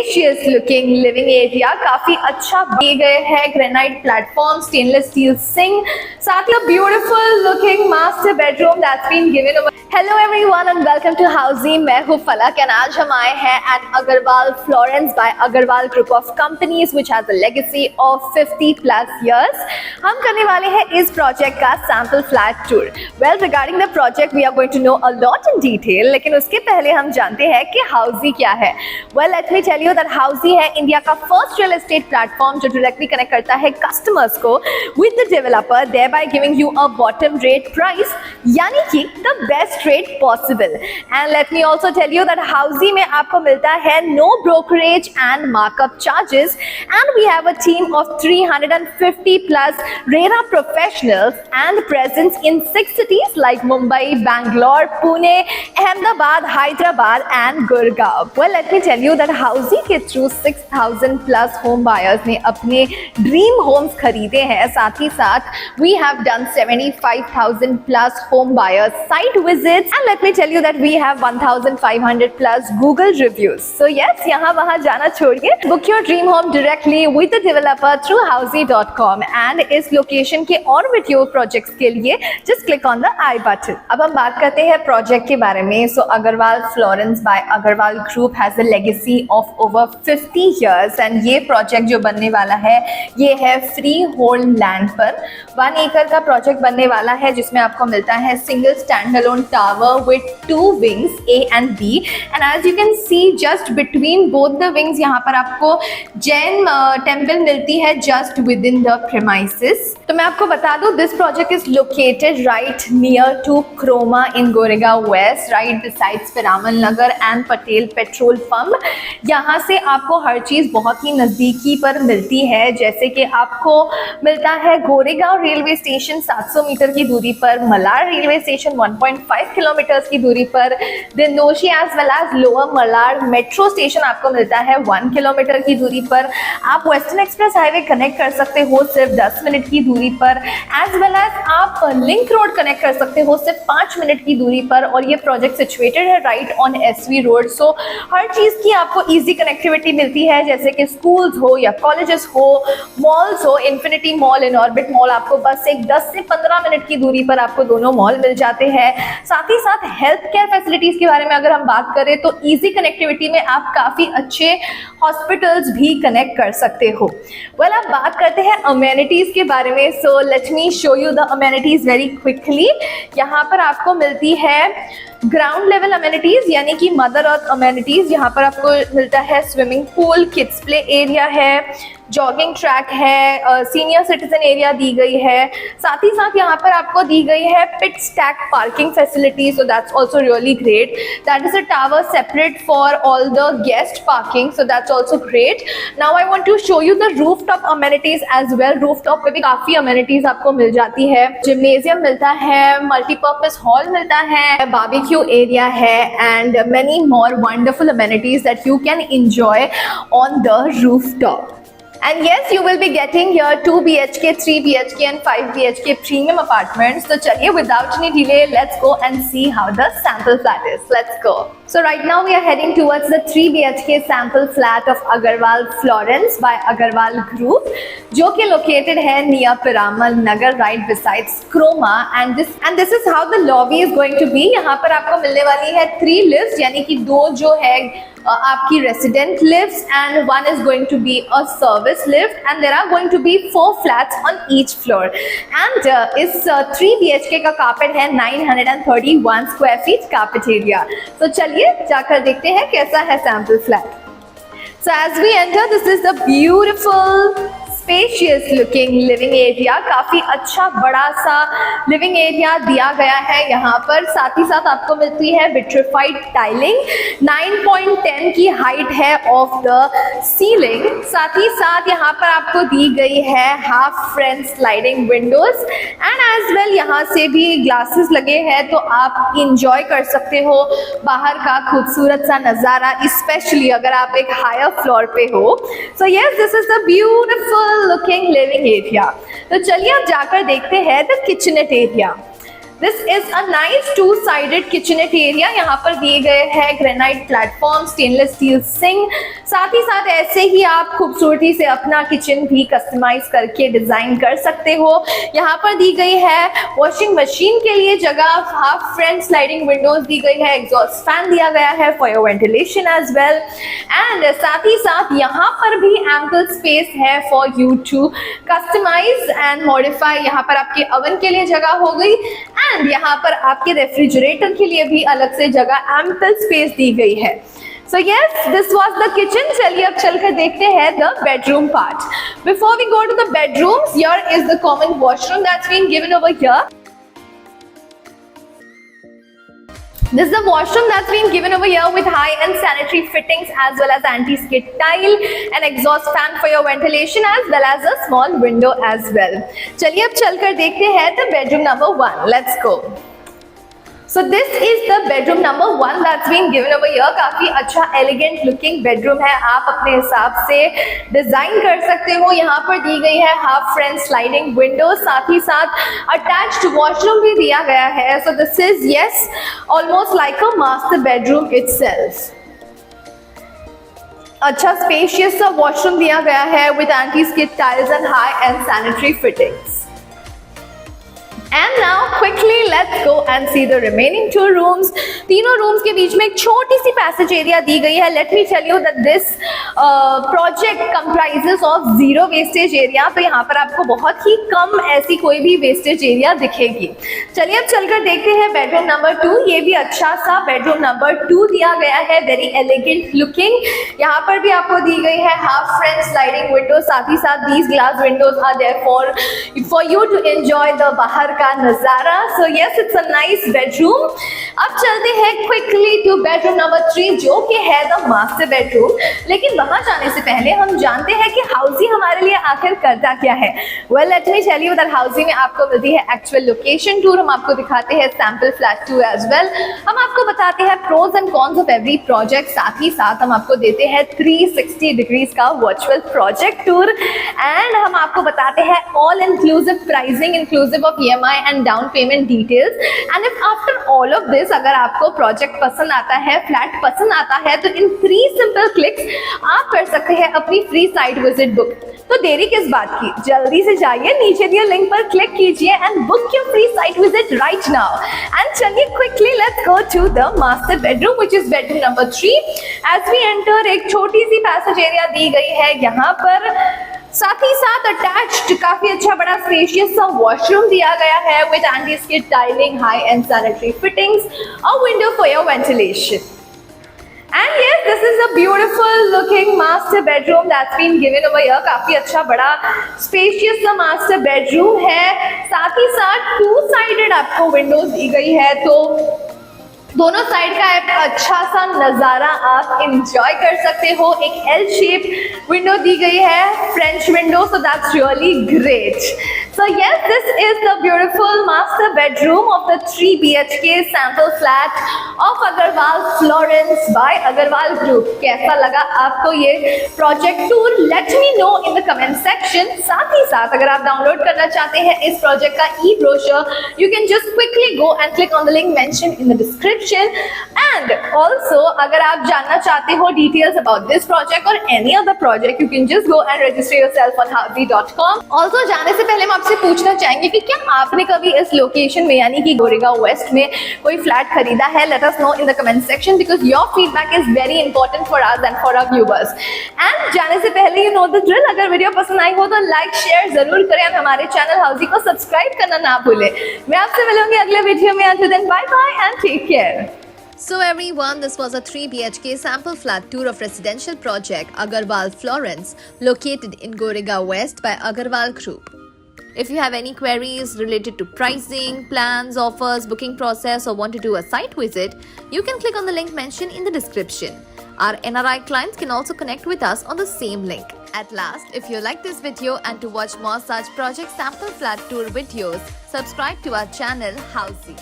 Spacious looking living area काफी अच्छा दिए गए हैं, granite platform, stainless steel sink, साथ ही beautiful looking master bedroom that's been given. Hello everyone and welcome to Housiey. मैं हूं फलक एंड आज हम आए हैं at Agarwal Florence by Agarwal group of companies which has a legacy of 50+ years. हम करने वाले हैं इस प्रोजेक्ट का sample flat tour. Well, regarding the project we are going to know a lot in detail, लेकिन उसके पहले हम जानते हैं कि हाउसी क्या है। Well, let me tell you that Housiey है इंडिया का फर्स्ट रियल एस्टेट प्लेटफॉर्म जो डायरेक्टली कनेक्ट करता है कस्टमर्स को with the developer, thereby giving you a bottom rate price, यानी कि the best rate possible. And let me also tell you that हाउसी में आपको मिलता है no brokerage and markup charges, and we have a team of 350+ RERA professionals and presence in 6 cities like Mumbai, Bangalore, Pune, Ahmedabad, Hyderabad and Gurgaon. Well, let me tell you that हाउसी के through 6,000+ home buyers ने अपने dream Holmes खरीदे हैं। साथ ही साथ we have done 75,000+ home buyers site visits, and let me tell you that we have 1,500+ Google reviews. So yes, यहाँ वहाँ जाना छोड़िए, book your dream home directly with the developer through housey.com. and इस लोकेशन के और video projects के लिए just click on the I button. अब हम बात करते हैं प्रोजेक्ट के बारे में। So Agarwal Florence by Agarwal group has a legacy of over 50 years, and ये प्रोजेक्ट जो बनने वाला है ये है फ्री होल्ड लैंड पर 1 एकड़ का प्रोजेक्ट बनने वाला है, जिसमें आपको मिलता है single stand alone tower with 2 wings A and B, and as you can see just between both the wings यहाँ पर आपको जैन टेम्पल मिलती है just within the premises. तो मैं आपको बता दूं, this project is located right near to Croma in Goregaon west, right besides Piramal Nagar and Patel petrol pump. यहाँ से आपको हर चीज बहुत ही नजदीकी पर मिलती है, जैसे कि आपको मिलता है गोरेगांव रेलवे स्टेशन 700 मीटर की दूरी पर, मलाड रेलवे स्टेशन 1.5 किलोमीटर की दूरी पर, देन दोषी as well as lower Malad metro station आपको मिलता है 1 किलोमीटर की दूरी पर। आप वेस्टर्न एक्सप्रेस हाईवे कनेक्ट कर सकते हो सिर्फ 10 मिनट की दूरी पर, एज वेल एज आप लिंक रोड कनेक्ट कर सकते हो सिर्फ 5 मिनट की दूरी पर, और ये प्रोजेक्ट सिचुएटेड है राइट ऑन SV रोड। सो हर चीज की आपको इजी कनेक्टिविटी मिलती है, जैसे कि स्कूल्स हो या कॉलेजेस हो, मॉल्स हो, इन्फिनिटी मॉल, इनऑर्बिट मॉल, आपको बस एक 10 से 15 मिनट की दूरी पर आपको दोनों मॉल मिल जाते हैं। साथ ही साथ हेल्थ केयर फैसिलिटीज के बारे में अगर हम बात करें तो इजी कनेक्टिविटी में आप काफी अच्छे हॉस्पिटल्स भी कनेक्ट कर सकते हो। वेल, अब बात करते हैं अमेनिटीज के बारे में। So let me show you the amenities very quickly. यहाँ पर आपको मिलती है ग्राउंड लेवल अमेनिटीज यानी कि मदर अर्थ अमेनिटीज। यहाँ पर आपको मिलता है swimming pool, kids play area है, जॉगिंग ट्रैक है, सीनियर सिटीजन एरिया दी गई है। साथ ही साथ यहाँ पर आपको दी गई है pit stack parking facility, so that's also really great. That is a tower separate for all the guest parking, so that's also great. Now I want to show you the rooftop amenities as well. Rooftop पे भी काफी amenities आपको मिल जाती है। Gymnasium मिलता है, multipurpose hall मिलता है, बारबेक्यू एरिया है, and many more wonderful amenities that you can enjoy on the rooftop. And yes, you will be getting here 2 BHK, 3 BHK and 5 BHK premium apartments. So chaliye, without any delay, let's go and see how the sample flat is. Let's go. So right now we are heading towards the 3 BHK sample flat of Agarwal Florence by Agarwal Group, जो कि located है near Piramal Nagar, right besides Croma. And this is how the lobby is going to be. यहाँ पर आपको मिलने वाली है 3 lifts, यानी कि 2 जो है आपकी resident lifts and 1 is going to be a service lift, and there are going to be 4 flats on each floor. And इस 3 BHK का कार्पेट है 931 स्क्वायर फीट कार्पेट एरिया। तो चलिए जाकर देखते हैं कैसा है sample flat. So as we enter, this is the beautiful spacious looking living area. काफी अच्छा बड़ा सा लिविंग एरिया दिया गया है यहाँ पर। साथ ही साथ आपको मिलती है विट्रिफाइड टाइलिंग, 9.10 की हाइट है ऑफ द सीलिंग। साथ ही साथ यहाँ पर आपको दी गई है half French sliding windows, and as well यहाँ से भी ग्लासेस लगे हैं, तो आप इंजॉय कर सकते हो बाहर का खूबसूरत सा नजारा, स्पेशली अगर आप एक हायर फ्लोर पे हो। So yes, this is the beautiful looking living area. तो चलिए अब जाकर देखते हैं the kitchenette area. This is a nice 2-sided kitchenette area. यहाँ पर दिए गए हैं granite platform, stainless steel sink, साथ ही साथ ऐसे ही आप खूबसूरती से अपना किचन भी कस्टमाइज करके डिजाइन कर सकते हो। यहाँ पर दी गई है वॉशिंग मशीन के लिए जगह, हाफ फ्रंट स्लाइडिंग विंडोज दी गई है, एग्जॉस्ट फैन दिया गया है for your ventilation as well, and साथ ही साथ यहाँ पर भी एम्पल स्पेस है for you to customize and modify. यहाँ पर आपके ओवन के लिए जगह हो गई, एंड यहाँ पर आपके रेफ्रिजरेटर के लिए भी अलग से जगह एम्पल स्पेस दी गई है। So yes, this was the kitchen. चलिए अब चलकर देखते हैं the bedroom part. Before we go to the bedrooms, here is the common washroom that's been given over here. This is the washroom that's been given over here with high-end sanitary fittings as well as anti-skid tile, an exhaust fan for your ventilation as well as a small window as well. चलिए अब चलकर देखते हैं the bedroom number 1. Let's go. So this is the bedroom number 1 that's been given over here. काफी अच्छा elegant looking bedroom है, आप अपने हिसाब से डिजाइन कर सकते हो। यहाँ पर दी गई है हाफ फ्रंट स्लाइडिंग विंडो, साथ ही साथ अटैच्ड वॉशरूम भी दिया गया है। So this is yes almost like a master bedroom itself. अच्छा स्पेशियस सा वॉशरूम दिया गया है with anti-skid tiles and high-end sanitary fittings. And now quickly let's go and see the remaining 2 rooms. तीनों rooms के बीच में एक छोटी सी passage area दी गई है। Let me tell you that this project comprises of zero wastage area. तो यहाँ पर आपको बहुत ही कम ऐसी कोई भी wastage area दिखेगी। चलिए अब चलकर देखते हैं bedroom number 2। ये भी अच्छा सा bedroom number 2 दिया गया है, very elegant looking। यहाँ पर भी आपको दी गई है half front sliding window, साथ ही साथ these glass windows are there for you to enjoy the बाहर का नजारा। So yes, it's a nice bedroom. अब चलते हैं quickly to bedroom number 3 जो कि है the master bedroom। लेकिन वहां जाने से पहले हम जानते हैं कि हाउसी हमारे लिए आखिर करता क्या है। Well, let me tell you that हाउसी में आपको मिलती है actual location tour, हम आपको दिखाते हैं sample flat tour as well, हम आपको बताते हैं pros and cons of every project, साथ ही साथ हम आपको देते हैं 360 degrees का virtual project tour, and हम आपको बताते हैं all inclusive pricing inclusive of EMI and down payment details. And if after all of this अगर आपको प्रोजेक्ट पसंद आता है, फ्लैट पसंद आता है, तो इन 3 सिंपल क्लिक्स आप कर सकते हैं अपनी फ्री साइट विजिट बुक। तो देरी किस बात की, जल्दी से जाइए, नीचे दिए लिंक पर क्लिक कीजिए and book your free site visit right now. And चलिए quickly let's go to the master bedroom which is bedroom number 3। As we enter एक छोटी सी पैसेज एरिया दी गई है यहाँ पर, साथ ही साथ अटैच्ड काफी अच्छा बड़ा स्पेशियस सा वॉशरूम दिया गया है with anti-skid tiling, high and sanitary fittings, a window for your ventilation. And yes, this is a beautiful looking master bedroom that's been given over here. काफी अच्छा बड़ा स्पेशियस सा मास्टर बेडरूम है, साथ ही साथ 2-sided आपको विंडोज दी गई है, तो दोनों साइड का एक अच्छा सा नजारा आप एंजॉय कर सकते हो। एक एल शेप विंडो दी गई है, French window, so that's really great. So yes, this is the beautiful master bedroom of the 3 BHK sample flat of Agarwal Florence by Agarwal group. कैसा लगा आपको ये project tour? Let me know in the comment section. साथ ही साथ अगर आप download करना चाहते हैं इस प्रोजेक्ट का e brochure, you can just quickly go and click on the link mention in the description. And also अगर आप जानना चाहते हो details about this project or any other project, you can just go and register yourself on Housy.com. Also जाने से पहले हम आपसे पूछना चाहेंगे कि क्या आपने कभी इस लोकेशन में यानी कि गोरेगांव वेस्ट में कोई फ्लैट खरीदा है? Let us know in the comment section because your feedback is very important for us and for our viewers. And जाने से पहले you know the drill, अगर वीडियो पसंद आई हो तो लाइक शेयर जरूर करें और हमारे चैनल हाउसी को सब्सक्राइब करना ना भूलें। मैं आपसे मिलूंगी अगले वीडियो में। Until then, bye bye and take care. So everyone, this was a 3 BHK sample flat tour of residential project Agarwal Florence located in Goregaon West by Agarwal Group. If you have any queries related to pricing, plans, offers, booking process or want to do a site visit, you can click on the link mentioned in the description. Our NRI clients can also connect with us on the same link. At last, if you like this video and to watch more such project sample flat tour videos, subscribe to our channel Housy.